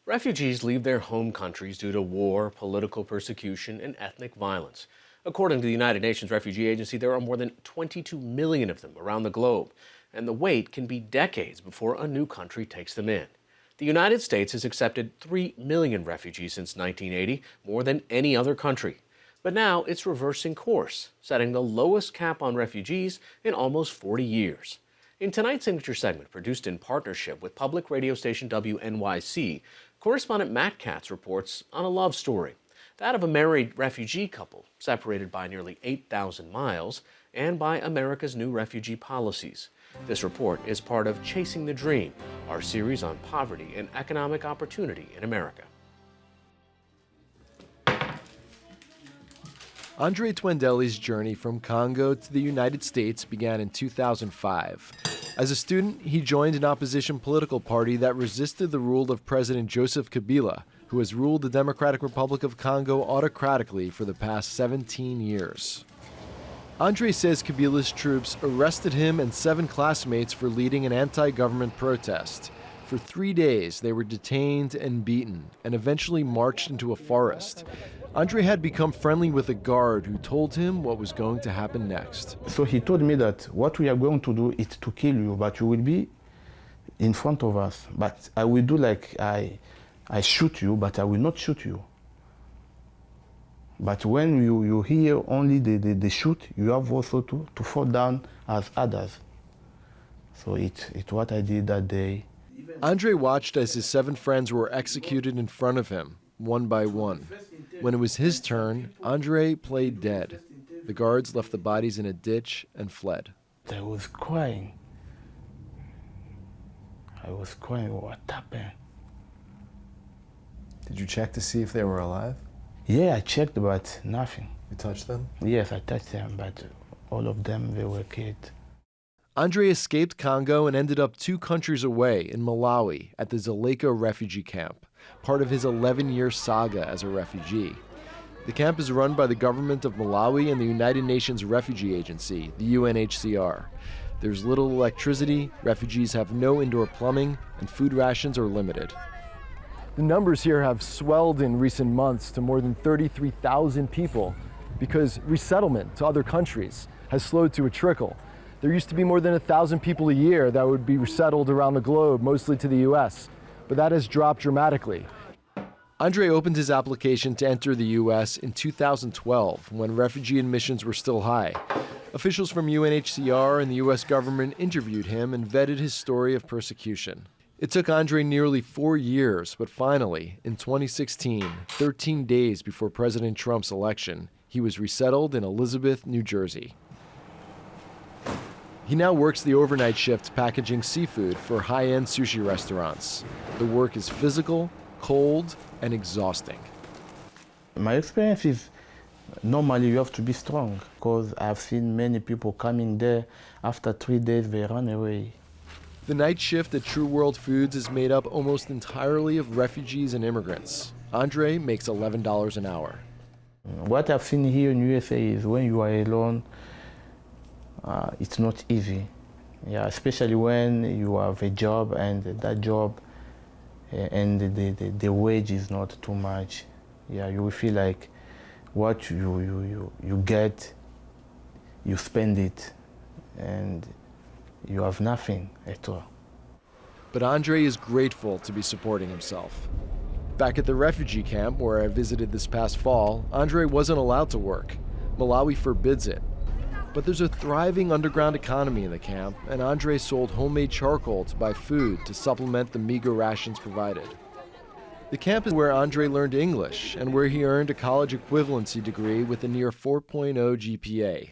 Refugees leave their home countries due to war, political persecution, and ethnic violence. According to the United Nations Refugee Agency, there are more than 22 million of them around the globe, and the wait can be decades before a new country takes them in. The United States has accepted 3 million refugees since 1980, more than any other country. But now it's reversing course, setting the lowest cap on refugees in almost 40 years. In tonight's Signature segment, produced in partnership with public radio station WNYC, correspondent Matt Katz reports on a love story, that of a married refugee couple separated by nearly 8,000 miles and by America's new refugee policies. This report is part of Chasing the Dream, our series on poverty and economic opportunity in America. Andre Twendelli's journey from Congo to the United States began in 2005. As a student, he joined an opposition political party that resisted the rule of President Joseph Kabila, who has ruled the Democratic Republic of Congo autocratically for the past 17 years. Andre says Kabila's troops arrested him and 7 classmates for leading an anti-government protest. For 3 days, they were detained and beaten, and eventually marched into a forest. Andre had become friendly with a guard who told him what was going to happen next. So he told me that what we are going to do is to kill you, but you will be in front of us. But I will do like I shoot you, but I will not shoot you. But when you hear only the shoot, you have also to fall down as others. So it's what I did that day. Andre watched as his 7 friends were executed in front of him, one by one. When it was his turn, Andre played dead. The guards left the bodies in a ditch and fled. I was crying. What happened? Did you check to see if they were alive? Yeah, I checked, but nothing. You touched them? Yes, I touched them, but all of them, they were killed. Andre escaped Congo and ended up 2 countries away in Malawi at the Dzaleka refugee camp, part of his 11-year saga as a refugee. The camp is run by the government of Malawi and the United Nations Refugee Agency, the UNHCR. There's little electricity, refugees have no indoor plumbing, and food rations are limited. The numbers here have swelled in recent months to more than 33,000 people because resettlement to other countries has slowed to a trickle. There used to be more than 1,000 people a year that would be resettled around the globe, mostly to the US, but that has dropped dramatically. Andre opened his application to enter the US in 2012 when refugee admissions were still high. Officials from UNHCR and the US government interviewed him and vetted his story of persecution. It took Andre nearly 4 years, but finally, in 2016, 13 days before President Trump's election, he was resettled in Elizabeth, New Jersey. He now works the overnight shift packaging seafood for high-end sushi restaurants. The work is physical, cold, and exhausting. My experience is normally you have to be strong because I've seen many people coming there. After 3 days, they run away. The night shift at True World Foods is made up almost entirely of refugees and immigrants. Andre makes $11 an hour. What I've seen here in USA is when you are alone, it's not easy. Yeah, especially when you have a job and that job and the wage is not too much. Yeah, you will feel like what you get, you spend it, and you have nothing at all. But Andre is grateful to be supporting himself. Back at the refugee camp where I visited this past fall, Andre wasn't allowed to work. Malawi forbids it. But there's a thriving underground economy in the camp, and Andre sold homemade charcoal to buy food to supplement the meager rations provided. The camp is where Andre learned English and where he earned a college equivalency degree with a near 4.0 GPA,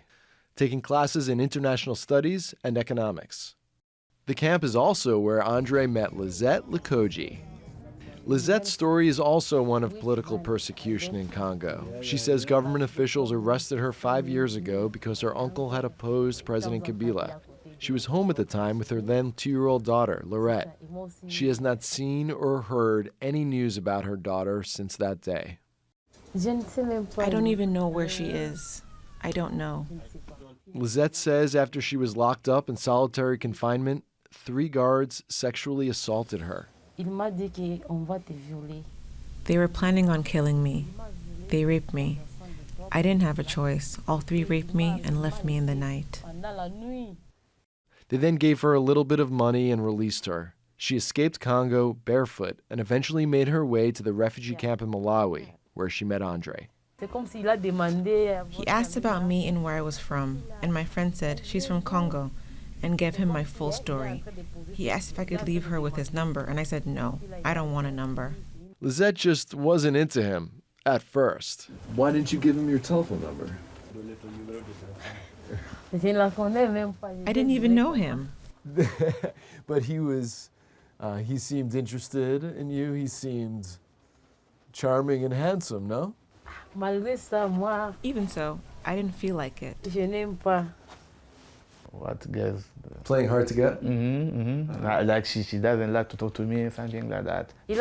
taking classes in international studies and economics. The camp is also where Andre met Lizette Likoji. Lizette's story is also one of political persecution in Congo. She says government officials arrested her 5 years ago because her uncle had opposed President Kabila. She was home at the time with her then 2-year-old daughter, Lorette. She has not seen or heard any news about her daughter since that day. I don't even know where she is. I don't know. Lizette says after she was locked up in solitary confinement, 3 guards sexually assaulted her. They were planning on killing me. They raped me. I didn't have a choice. All three raped me and left me in the night. They then gave her a little bit of money and released her. She escaped Congo barefoot and eventually made her way to the refugee camp in Malawi, where she met Andre. He asked about me and where I was from, and my friend said she's from Congo, and gave him my full story. He asked if I could leave her with his number, and I said no, I don't want a number. Lisette just wasn't into him at first. Why didn't you give him your telephone number? I didn't even know him. But he seemed interested in you. He seemed charming and handsome, no? Even so, I didn't feel like it. What girls? Playing hard to get? Like she doesn't like to talk to me, something like that. He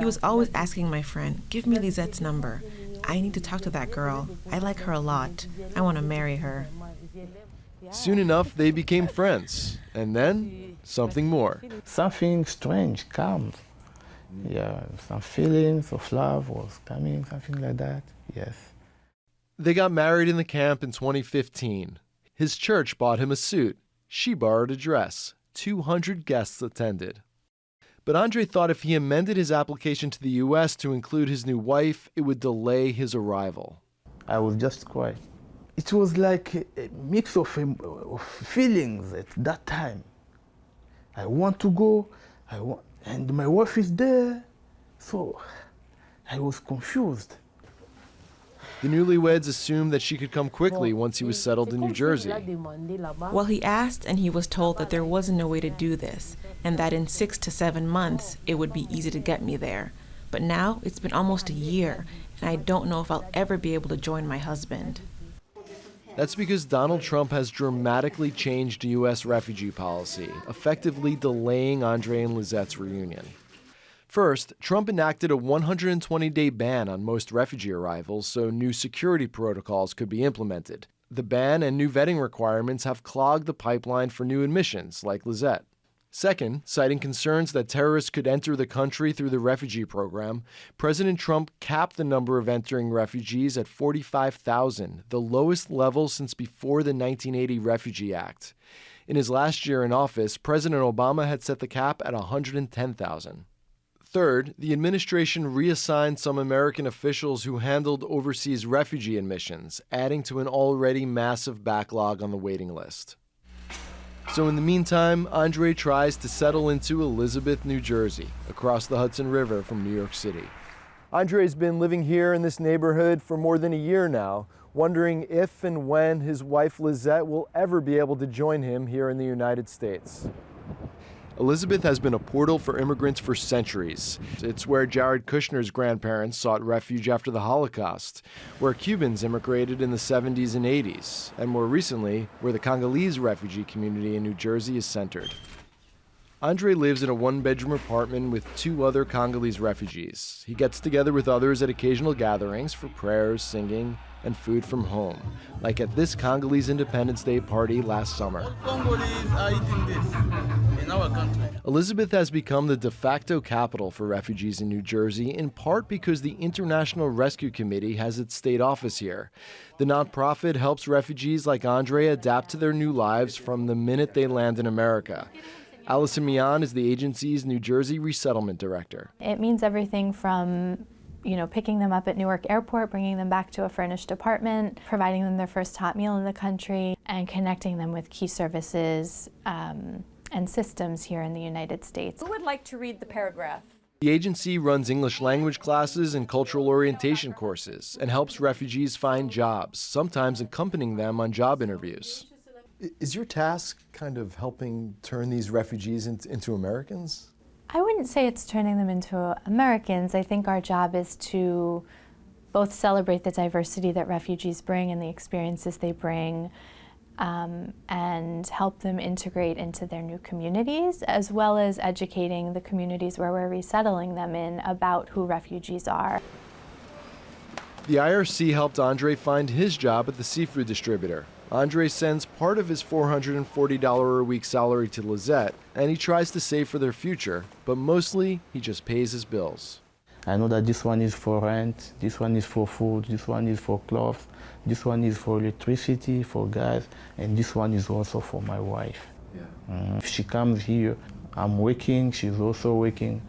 was always asking my friend, give me Lisette's number. I need to talk to that girl. I like her a lot. I want to marry her. Soon enough, they became friends. And then, something more. Something strange comes. Yeah, some feelings of love was coming, something like that, yes. They got married in the camp in 2015. His church bought him a suit. She borrowed a dress. 200 guests attended. But Andre thought if he amended his application to the U.S. to include his new wife, it would delay his arrival. I was just quiet. It was like a mix of feelings at that time. I want to go, and my wife is there, so I was confused. The newlyweds assumed that she could come quickly once he was settled in New Jersey. Well, he asked and he was told that there wasn't a way to do this, and that in 6 to 7 months it would be easy to get me there. But now it's been almost a year, and I don't know if I'll ever be able to join my husband. That's because Donald Trump has dramatically changed U.S. refugee policy, effectively delaying Andre and Lisette's reunion. First, Trump enacted a 120-day ban on most refugee arrivals so new security protocols could be implemented. The ban and new vetting requirements have clogged the pipeline for new admissions, like Lisette. Second, citing concerns that terrorists could enter the country through the refugee program, President Trump capped the number of entering refugees at 45,000, the lowest level since before the 1980 Refugee Act. In his last year in office, President Obama had set the cap at 110,000. Third, the administration reassigned some American officials who handled overseas refugee admissions, adding to an already massive backlog on the waiting list. So in the meantime, Andre tries to settle into Elizabeth, New Jersey, across the Hudson River from New York City. Andre's been living here in this neighborhood for more than a year now, wondering if and when his wife Lisette will ever be able to join him here in the United States. Elizabeth has been a portal for immigrants for centuries. It's where Jared Kushner's grandparents sought refuge after the Holocaust, where Cubans immigrated in the 70s and 80s, and more recently, where the Congolese refugee community in New Jersey is centered. Andre lives in a one-bedroom apartment with 2 other Congolese refugees. He gets together with others at occasional gatherings for prayers, singing, and food from home, like at this Congolese Independence Day party last summer. Congolese are eating this in our country. Elizabeth has become the de facto capital for refugees in New Jersey, in part because the International Rescue Committee has its state office here. The nonprofit helps refugees like Andre adapt to their new lives from the minute they land in America. Allison Mian is the agency's New Jersey resettlement director. It means everything from picking them up at Newark Airport, bringing them back to a furnished apartment, providing them their first hot meal in the country, and connecting them with key services and systems here in the United States. Who would like to read the paragraph? The agency runs English language classes and cultural orientation courses and helps refugees find jobs, sometimes accompanying them on job interviews. Is your task kind of helping turn these refugees into Americans? I wouldn't say it's turning them into Americans. I think our job is to both celebrate the diversity that refugees bring and the experiences they bring, and help them integrate into their new communities, as well as educating the communities where we're resettling them in about who refugees are. The IRC helped Andre find his job at the seafood distributor, Andre sends part of his $440 a week salary to Lizette, and he tries to save for their future, but mostly he just pays his bills. I know that this one is for rent, this one is for food, this one is for clothes, this one is for electricity, for gas, and this one is also for my wife. If she comes here, I'm working, she's also working.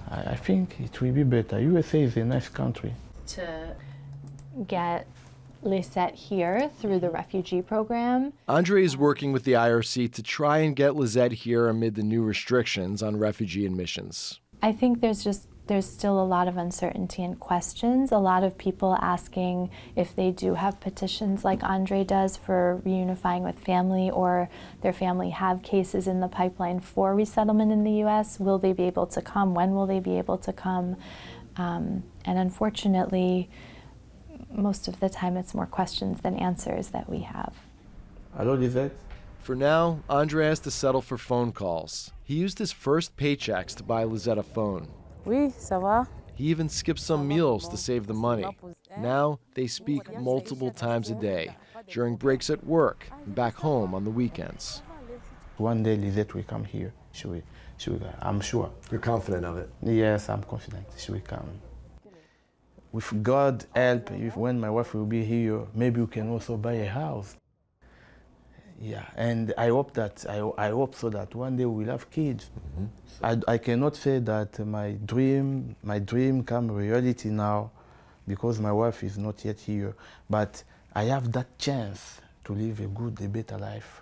I think it will be better. USA is a nice country. To get Lisette here through the refugee program. Andre is working with the IRC to try and get Lizette here amid the new restrictions on refugee admissions. I think there's still a lot of uncertainty and questions. A lot of people asking if they do have petitions like Andre does for reunifying with family, or their family have cases in the pipeline for resettlement in the U.S. Will they be able to come? When will they be able to come? And unfortunately, most of the time it's more questions than answers that we have. Hello, Lisette? For now, Andre has to settle for phone calls. He used his first paychecks to buy Lizette a phone. Oui, ça va. He even skipped some meals to save the money. Now they speak multiple times a day, during breaks at work and back home on the weekends. One day Lisette will come here. She will, I'm sure. You're confident of it? Yes, I'm confident she will come. With God's help, when my wife will be here, maybe we can also buy a house. Yeah, and I hope so that one day we'll have kids. I cannot say that my dream come reality now, because my wife is not yet here. But I have that chance to live a better life.